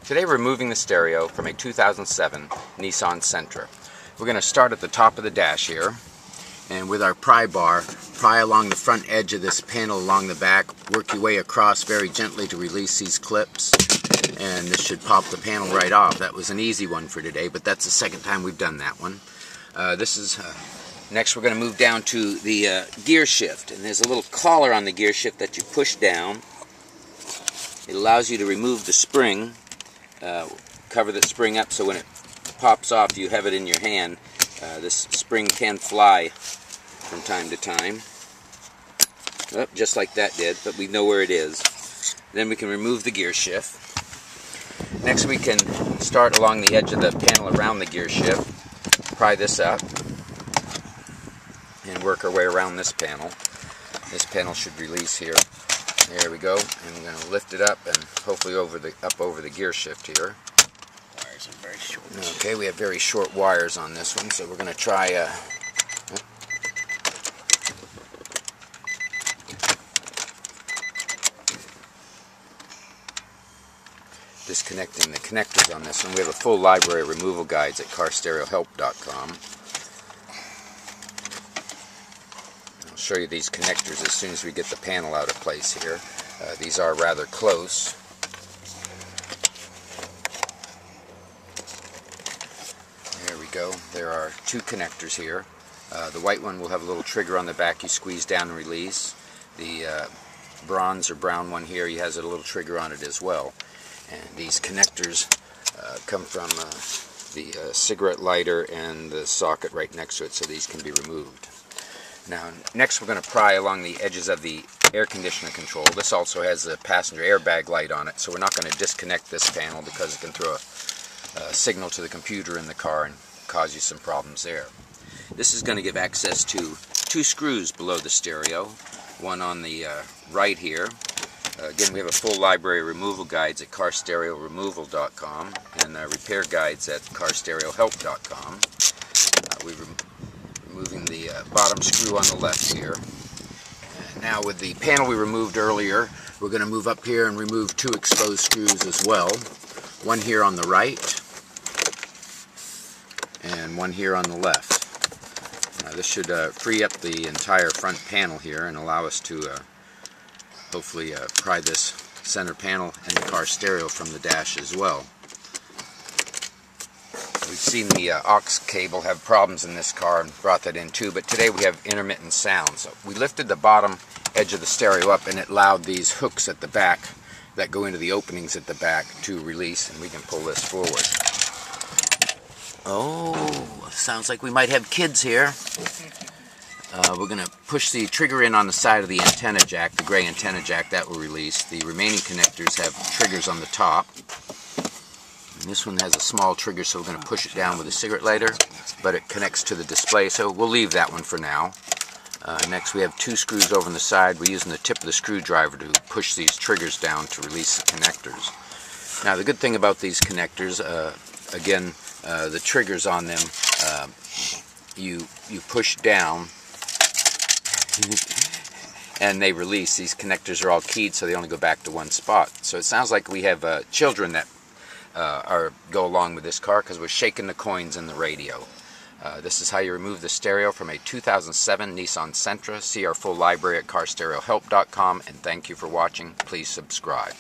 Today we're removing the stereo from a 2007 Nissan Sentra. We're going to start at the top of the dash here, and with our pry bar, pry along the front edge of this panel along the back, work your way across very gently to release these clips, and this should pop the panel right off. That was an easy one for today, but that's the second time we've done that one. Next we're going to move down to the gear shift, and there's a little collar on the gear shift that you push down. It allows you to remove the spring, cover the spring up so when it pops off you have it in your hand. This spring can fly from time to time. Oh, just like that did, but we know where it is. Then we can remove the gear shift. Next we can start along the edge of the panel around the gear shift, pry this up, and work our way around this panel. This panel should release here. There we go, and we're going to lift it up and hopefully up over the gear shift here. Wires are very short. Okay, we have very short wires on this one, so we're going to try disconnecting the connectors on this one. We have a full library of removal guides at carstereohelp.com. I'll show you these connectors as soon as we get the panel out of place here. These are rather close. There we go. There are two connectors here. The white one will have a little trigger on the back you squeeze down and release. The bronze or brown one here has a little trigger on it as well. And these connectors come from the cigarette lighter and the socket right next to it, so these can be removed. Now, next we're going to pry along the edges of the air conditioner control. This also has a passenger airbag light on it, so we're not going to disconnect this panel because it can throw a signal to the computer in the car and cause you some problems there. This is going to give access to two screws below the stereo, one on the right here. Again, we have a full library of removal guides at carstereoremoval.com and repair guides at carstereohelp.com. We're removing the bottom screw on the left here. And now with the panel we removed earlier, we're going to move up here and remove two exposed screws as well. One here on the right and one here on the left. This should free up the entire front panel here and allow us to hopefully pry this center panel and the car stereo from the dash as well. We've seen the aux cable have problems in this car and brought that in too, but today we have intermittent sound. So we lifted the bottom edge of the stereo up and it allowed these hooks at the back that go into the openings at the back to release, and we can pull this forward. Oh, sounds like we might have kids here. We're going to push the trigger in on the side of the antenna jack, the gray antenna jack, that will release. The remaining connectors have triggers on the top. And this one has a small trigger, so we're going to push it down with a cigarette lighter, but it connects to the display, so we'll leave that one for now. Next we have two screws over on the side. We're using the tip of the screwdriver to push these triggers down to release the connectors. Now the good thing about these connectors, again, the triggers on them, you push down and they release. These connectors are all keyed, so they only go back to one spot. So it sounds like we have children that go along with this car because we're shaking the coins in the radio. This is how you remove the stereo from a 2007 Nissan Sentra. See our full library at carstereohelp.com, and thank you for watching. Please subscribe.